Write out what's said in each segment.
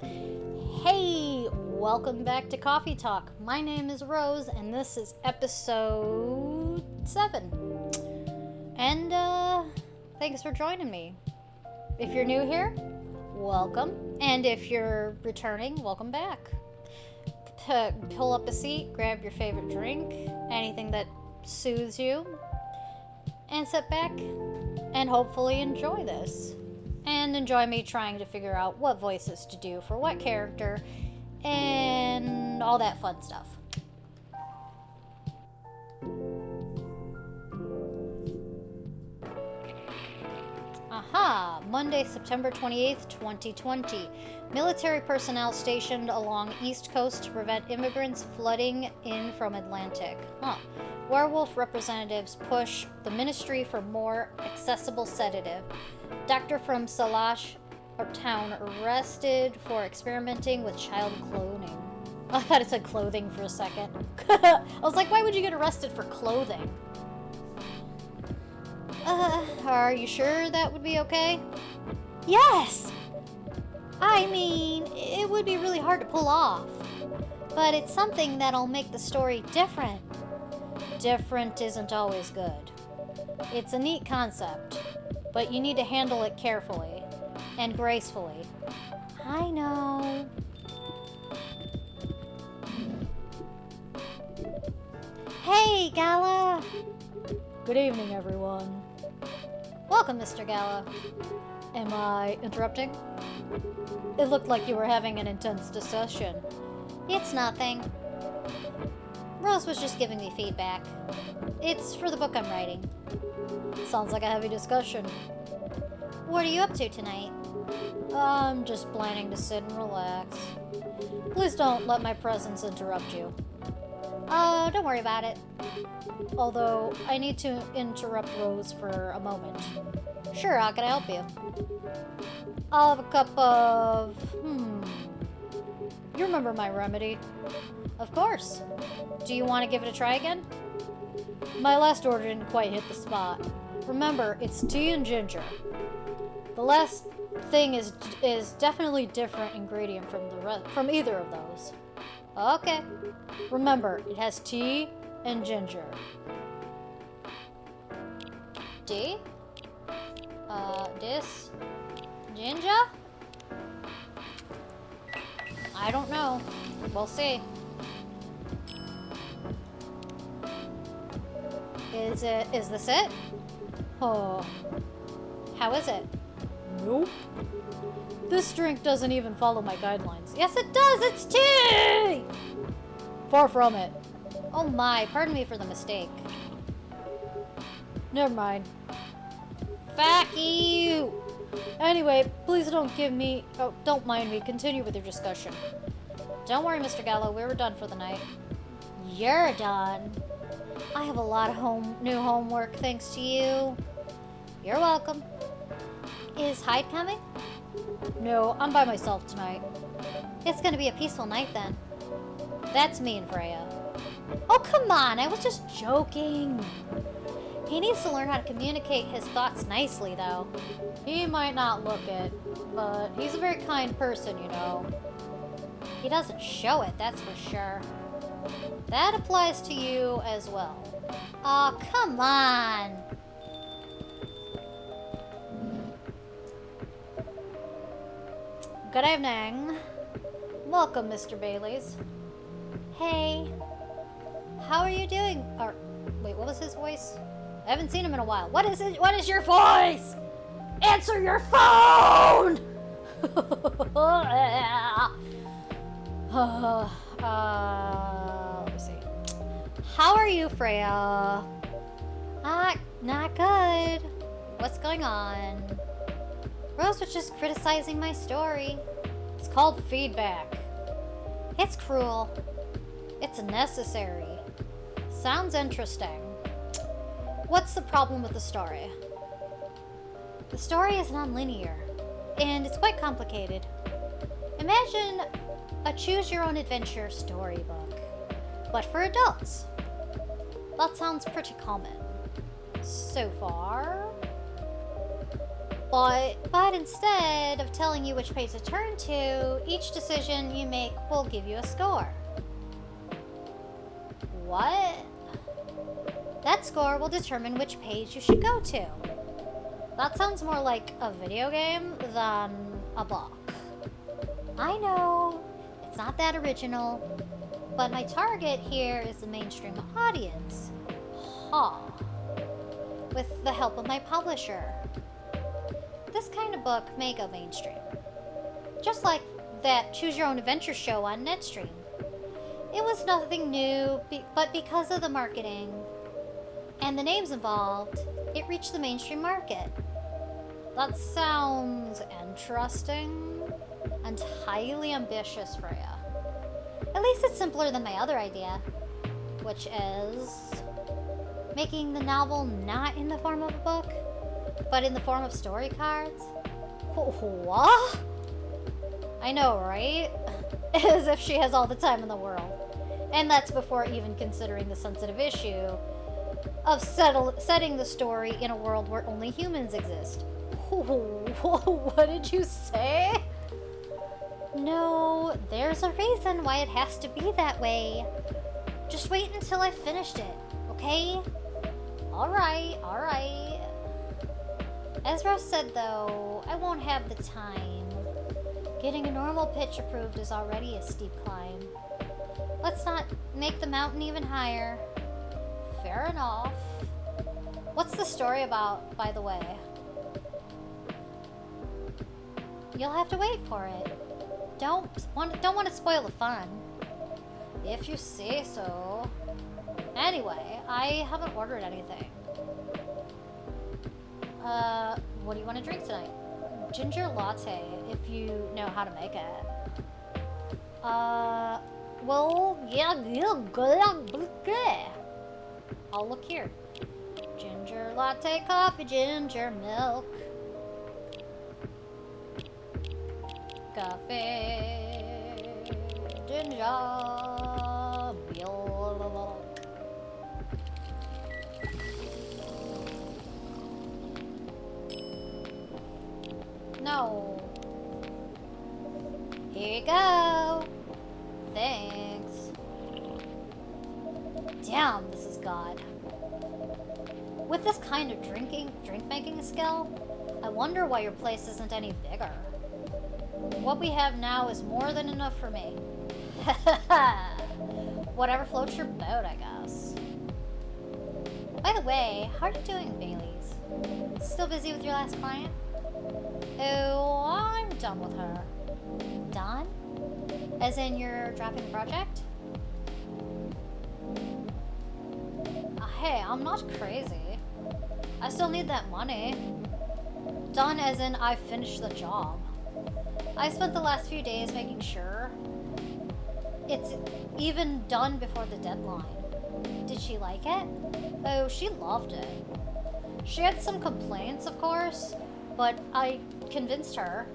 Hey, welcome back to Coffee Talk. My name is Rose, and this is episode 7. And, thanks for joining me. If you're new here, welcome. And if you're returning, welcome back. Pull up a seat, grab your favorite drink, anything that soothes you, and sit back and hopefully enjoy this. And enjoy me trying to figure out what voices to do for what character and all that fun stuff. Aha! Monday, September 28th, 2020. Military personnel stationed along East Coast to prevent immigrants flooding in from Atlantic. Werewolf representatives push the ministry for more accessible sedative. Doctor from Salash town arrested for experimenting with child cloning. I thought it said clothing for a second. I was like, why would you get arrested for clothing? Are you sure that would be okay? Yes! I mean, it would be really hard to pull off. But it's something that'll make the story different. Different isn't always good. It's a neat concept, but you need to handle it carefully and gracefully. I know. Hey, Gala! Good evening, everyone. Welcome, Mr. Galla. Am I interrupting? It looked like you were having an intense discussion. It's nothing. Rose was just giving me feedback. It's for the book I'm writing. Sounds like a heavy discussion. What are you up to tonight? I'm just planning to sit and relax. Please don't let my presence interrupt you. Oh, don't worry about it. Although, I need to interrupt Rose for a moment. Sure, how can I help you? I'll have a cup of... You remember my remedy? Of course. Do you want to give it a try again? My last order didn't quite hit the spot. Remember, it's tea and ginger. The last thing is definitely different ingredient from either of those. Okay. Remember, it has tea and ginger. Tea? This? Ginger? I don't know. We'll see. Is this it? Oh. How is it? Nope. This drink doesn't even follow my guidelines. Yes, it does! It's tea! Far from it. Oh my, pardon me for the mistake. Never mind. Fuck you! Anyway, please don't mind me. Continue with your discussion. Don't worry, Mr. Gallo, we were done for the night. You're done. I have a lot of new homework thanks to you. You're welcome. Is Hyde coming? No, I'm by myself tonight. It's gonna be a peaceful night then. That's me and Freya. Oh, come on, I was just joking. He needs to learn how to communicate his thoughts nicely, though. He might not look it, but he's a very kind person, you know. He doesn't show it, that's for sure. That applies to you as well. Aw, come on! Good evening. Welcome, Mr. Bailey's. Hey. How are you doing? Or, wait, what was his voice? I haven't seen him in a while. What is it? What is your voice? Answer your phone! Let me see. How are you, Freya? Not good. What's going on? Rose was just criticizing my story. It's called feedback. It's cruel. It's necessary. Sounds interesting. What's the problem with the story? The story is non-linear, and it's quite complicated. Imagine a choose-your-own-adventure storybook, but for adults. That sounds pretty common. So far? But instead of telling you which page to turn to, each decision you make will give you a score. What? That score will determine which page you should go to. That sounds more like a video game than a book. I know, it's not that original, but my target here is the mainstream audience. Huh. With the help of my publisher. This kind of book may go mainstream. Just like that Choose Your Own Adventure show on Netstream. It was nothing new, but because of the marketing and the names involved, it reached the mainstream market. That sounds interesting and highly ambitious for you. At least it's simpler than my other idea, which is making the novel not in the form of a book, but in the form of story cards. What? I know, right? As if she has all the time in the world. And that's before even considering the sensitive issue of setting the story in a world where only humans exist. What did you say? No, there's a reason why it has to be that way. Just wait until I've finished it, okay? Alright. As Rose said though, I won't have the time. Getting a normal pitch approved is already a steep climb. Let's not make the mountain even higher. Fair enough. What's the story about, by the way? You'll have to wait for it. Don't want to spoil the fun. If you say so. Anyway, I haven't ordered anything. What do you want to drink tonight? Ginger latte, if you know how to make it. Well, yeah, I'll look here. Ginger latte, coffee, ginger milk. Coffee, ginger milk. No. Here you go. Thanks. Damn, this is God. With this kind of drink-making skill, I wonder why your place isn't any bigger. What we have now is more than enough for me. Whatever floats your boat, I guess. By the way, how are you doing, Bailey's? Still busy with your last client? Oh, I'm done with her. Done? As in you're dropping the project? Hey, I'm not crazy. I still need that money. Done as in I finished the job. I spent the last few days making sure it's even done before the deadline. Did she like it? Oh, she loved it. She had some complaints, of course, but I convinced her.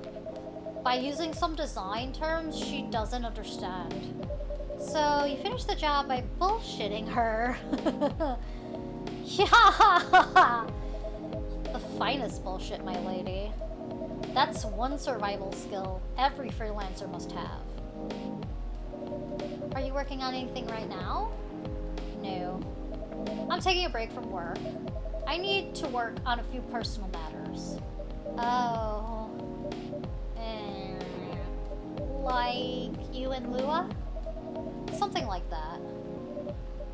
By using some design terms she doesn't understand. So you finished the job by bullshitting her. Yeah! The finest bullshit, my lady. That's one survival skill every freelancer must have. Are you working on anything right now? No. I'm taking a break from work. I need to work on a few personal matters. Oh. Like you and Lua? Something like that.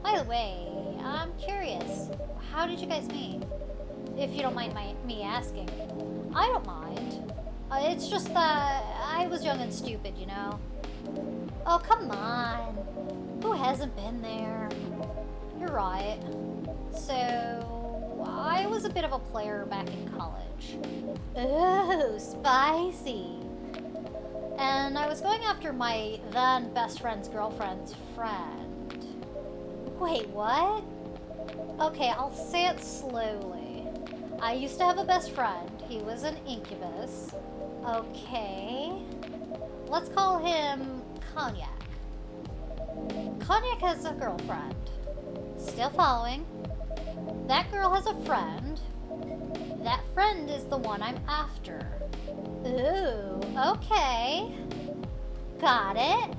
By the way, I'm curious. How did you guys meet? If you don't mind me asking. I don't mind. It's just that I was young and stupid, you know? Oh, come on. Who hasn't been there? You're right. So, I was a bit of a player back in college. Oh, spicy. And I was going after my then best friend's girlfriend's friend. Wait, what? Okay, I'll say it slowly. I used to have a best friend. He was an incubus. Okay. Let's call him Cognac. Cognac has a girlfriend. Still following. That girl has a friend. That friend is the one I'm after. Ooh, okay. Got it.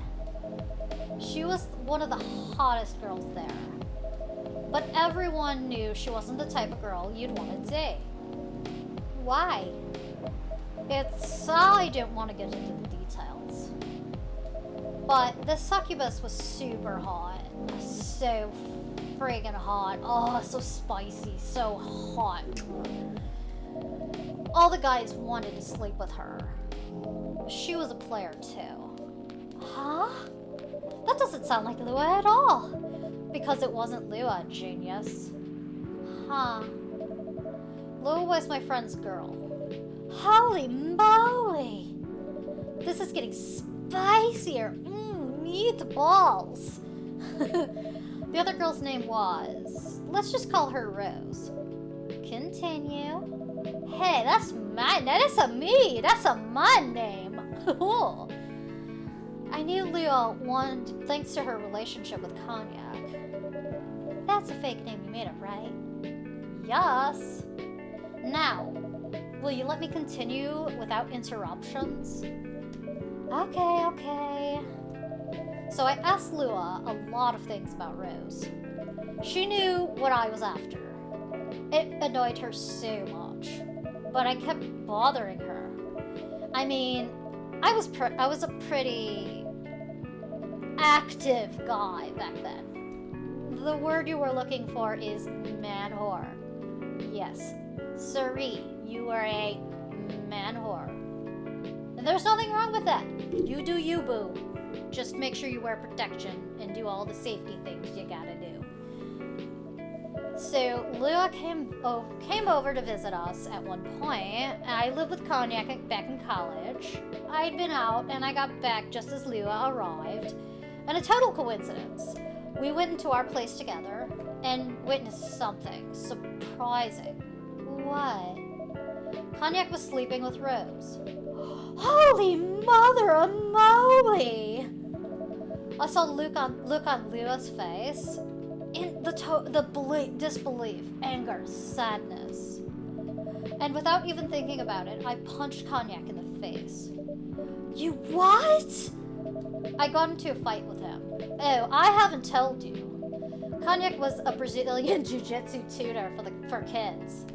She was one of the hottest girls there. But everyone knew she wasn't the type of girl you'd want to date. Why? I didn't want to get into the details. But the succubus was super hot. So friggin' hot. Oh, so spicy, so hot. All the guys wanted to sleep with her. She was a player too. Huh? That doesn't sound like Lua at all. Because it wasn't Lua, genius. Huh. Lua was my friend's girl. Holy moly! This is getting spicier. Meatballs. The other girl's name was... Let's just call her Rose. Continue. Hey, that's me. That's my name. I knew Leo wanted, thanks to her relationship with Cognac. That's a fake name you made up, right? Yes. Now, will you let me continue without interruptions? Okay. So I asked Lua a lot of things about Rose. She knew what I was after. It annoyed her so much, but I kept bothering her. I mean, I was a pretty active guy back then. The word you were looking for is man whore. Yes, siree, you were a man whore. And there's nothing wrong with that. You do you, boo. Just make sure you wear protection and do all the safety things you gotta do. So Lua came over to visit us at one point. I lived with Cognac back in college. I'd been out and I got back just as Lua arrived. And a total coincidence. We went into our place together and witnessed something surprising. What? Cognac was sleeping with Rose. Holy mother of moly! I saw look on Lua's face. In disbelief, anger, sadness. And without even thinking about it, I punched Cognac in the face. You what? I got into a fight with him. Oh, I haven't told you. Cognac was a Brazilian jiu-jitsu tutor for kids.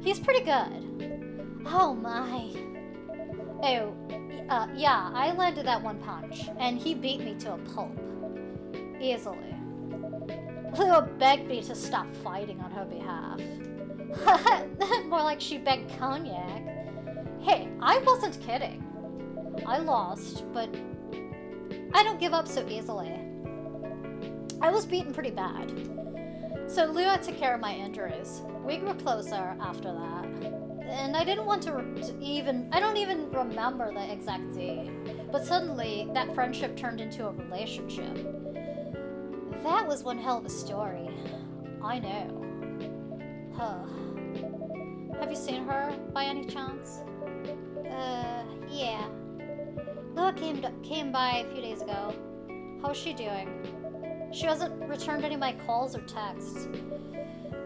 He's pretty good. Oh my. Oh, yeah, I landed that one punch, and he beat me to a pulp. Easily. Lua begged me to stop fighting on her behalf. More like she begged Cognac. Hey, I wasn't kidding. I lost, but I don't give up so easily. I was beaten pretty bad. So Lua took care of my injuries. We grew closer after that. And I didn't want I don't even remember the exact date. But suddenly, that friendship turned into a relationship. That was one hell of a story. I know. Huh. Have you seen her, by any chance? Yeah. Lua came by a few days ago. How's she doing? She hasn't returned any of my calls or texts.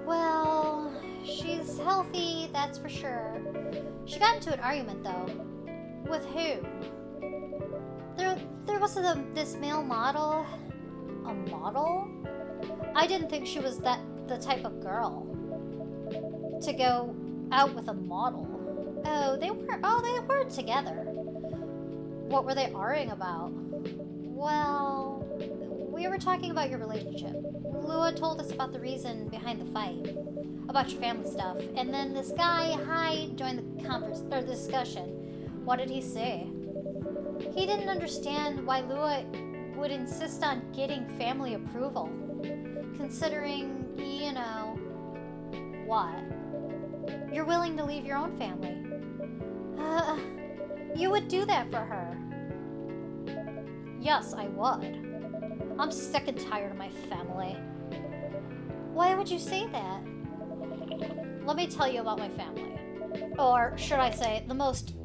Well, she's healthy, that's for sure. She got into an argument, though. With who? There was this male model. A model? I didn't think she was the type of girl to go out with a model. Oh, they weren't together. What were they arguing about? Well, we were talking about your relationship. Lua told us about the reason behind the fight, about your family stuff, and then this guy joined the discussion. What did he say? He didn't understand why Lua would insist on getting family approval, considering, you know, what? You're willing to leave your own family. You would do that for her. Yes, I would. I'm sick and tired of my family. Why would you say that? Let me tell you about my family. Or should I say, the most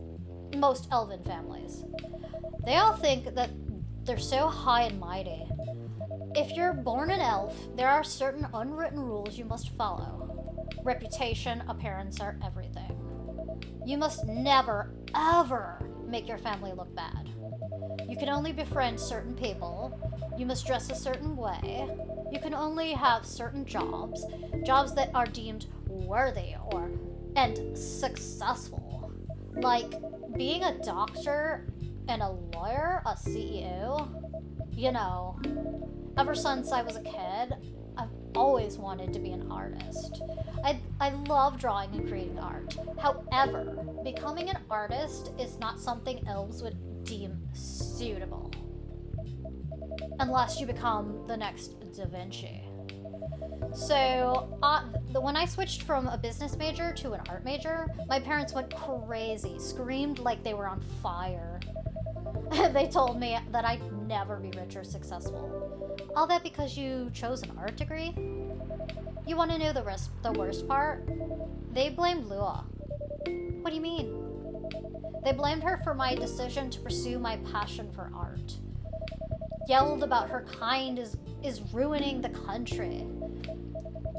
elven families. They all think that they're so high and mighty. If you're born an elf, there are certain unwritten rules you must follow. Reputation, appearance are everything. You must never, ever make your family look bad. You can only befriend certain people. You must dress a certain way. You can only have certain jobs that are deemed worthy and successful. Like being a doctor and a lawyer, a CEO. You know, ever since I was a kid, I've always wanted to be an artist. I love drawing and creating art. However, becoming an artist is not something elves would deem suitable. Unless you become the next Da Vinci. So, when I switched from a business major to an art major, my parents went crazy, screamed like they were on fire. They told me that I'd never be rich or successful. All that because you chose an art degree? You want to know the worst part? They blamed Lua. What do you mean? They blamed her for my decision to pursue my passion for art. Yelled about her kind is ruining the country.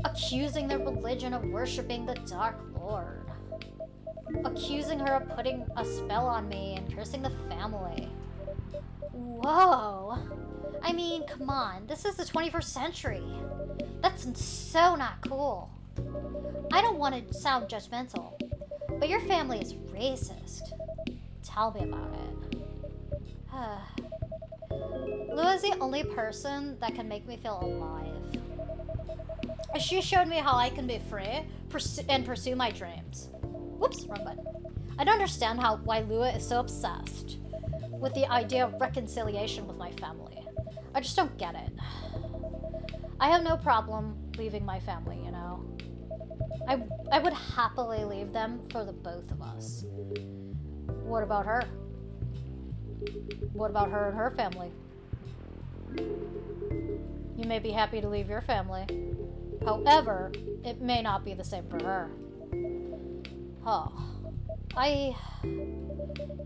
Accusing their religion of worshipping the Dark Lord. Accusing her of putting a spell on me and cursing the family. Whoa! I mean, come on, this is the 21st century. That's so not cool. I don't want to sound judgmental, but your family is racist. Tell me about it. Lua's the only person that can make me feel alive. She showed me how I can be free and pursue my dreams. Whoops, wrong button. I don't understand why Lua is so obsessed with the idea of reconciliation with my family. I just don't get it. I have no problem leaving my family, you know. I would happily leave them for the both of us. What about her? What about her and her family? You may be happy to leave your family. However, it may not be the same for her.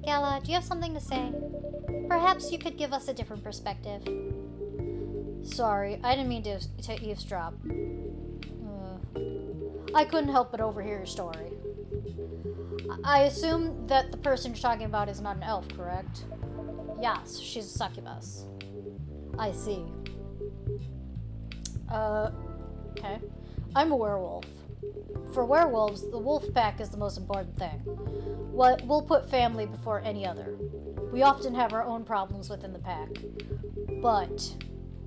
Gala, do you have something to say? Perhaps you could give us a different perspective. Sorry, I didn't mean to eavesdrop. I couldn't help but overhear your story. I assume that the person you're talking about is not an elf, correct? Yes, she's a succubus. I see. Okay. I'm a werewolf. For werewolves, the wolf pack is the most important thing. We'll put family before any other. We often have our own problems within the pack, but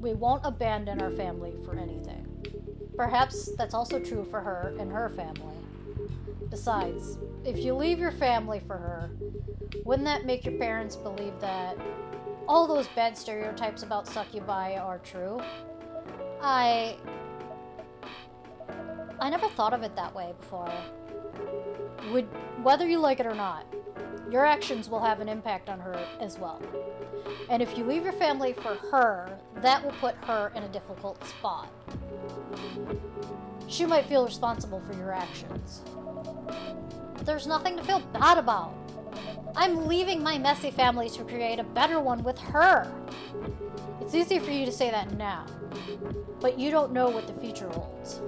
we won't abandon our family for anything. Perhaps that's also true for her and her family. Besides, if you leave your family for her, wouldn't that make your parents believe that all those bad stereotypes about succubi are true? I never thought of it that way before. Whether you like it or not, your actions will have an impact on her as well. And if you leave your family for her, that will put her in a difficult spot. She might feel responsible for your actions. There's nothing to feel bad about. I'm leaving my messy family to create a better one with her. It's easy for you to say that now, but you don't know what the future holds.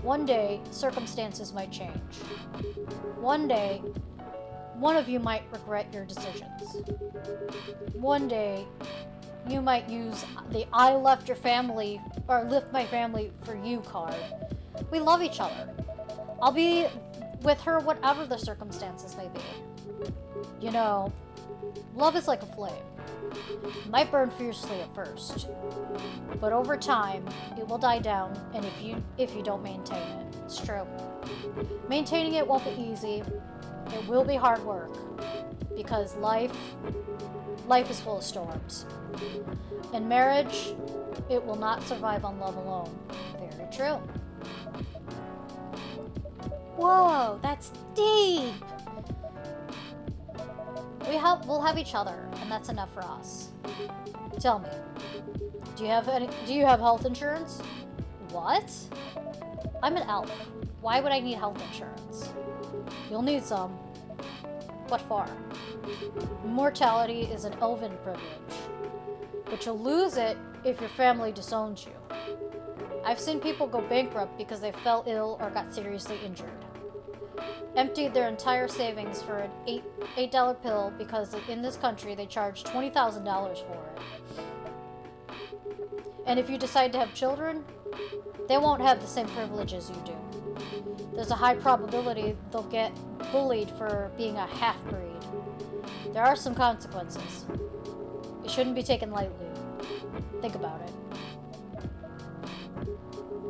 One day, circumstances might change. One day, one of you might regret your decisions. One day, you might use the I left your family or left my family for you card. We love each other. I'll be with her whatever the circumstances may be. You know, love is like a flame. It might burn fiercely at first, but over time, it will die down, and if you don't maintain it. It's true. Maintaining it won't be easy. It will be hard work, because life is full of storms. In marriage, it will not survive on love alone. Very true. Whoa, that's deep! We'll have each other, and that's enough for us. Tell me, do you have health insurance? What? I'm an elf. Why would I need health insurance? You'll need some. What for? Immortality is an elven privilege, but you'll lose it if your family disowns you. I've seen people go bankrupt because they fell ill or got seriously injured. Emptied their entire savings for an $8 pill because in this country they charge $20,000 for it. And if you decide to have children, they won't have the same privileges you do. There's a high probability they'll get bullied for being a half-breed. There are some consequences. It shouldn't be taken lightly. Think about it.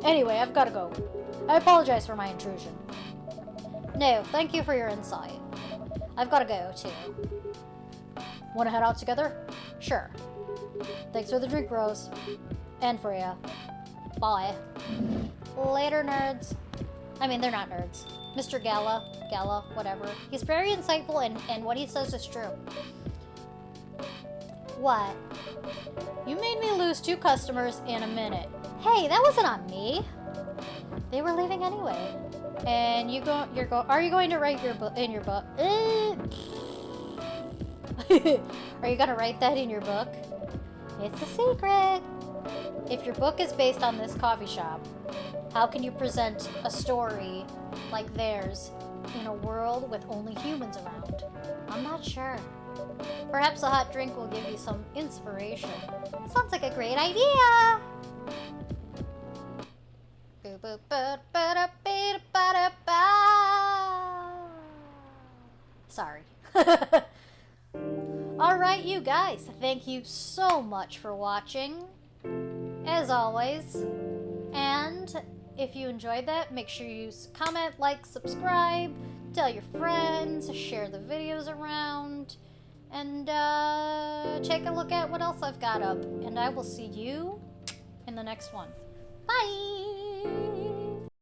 Anyway, I've gotta go. I apologize for my intrusion. No, thank you for your insight. I've gotta go, too. Wanna head out together? Sure. Thanks for the drink, Rose. And Freya. Bye. Later, nerds. I mean, they're not nerds. Mr. Galla, whatever. He's very insightful and what he says is true. What? You made me lose 2 customers in a minute. Hey, that wasn't on me. They were leaving anyway. And are you going to write your book in your book? Are you gonna write that in your book? It's a secret. If your book is based on this coffee shop, how can you present a story like theirs in a world with only humans around? I'm not sure. Perhaps a hot drink will give you some inspiration. Sounds like a great idea! Sorry. Alright, you guys, thank you so much for watching, as always. And if you enjoyed that, make sure you comment, like, subscribe, tell your friends, share the videos around, and take a look at what else I've got up. And I will see you in the next one. Bye!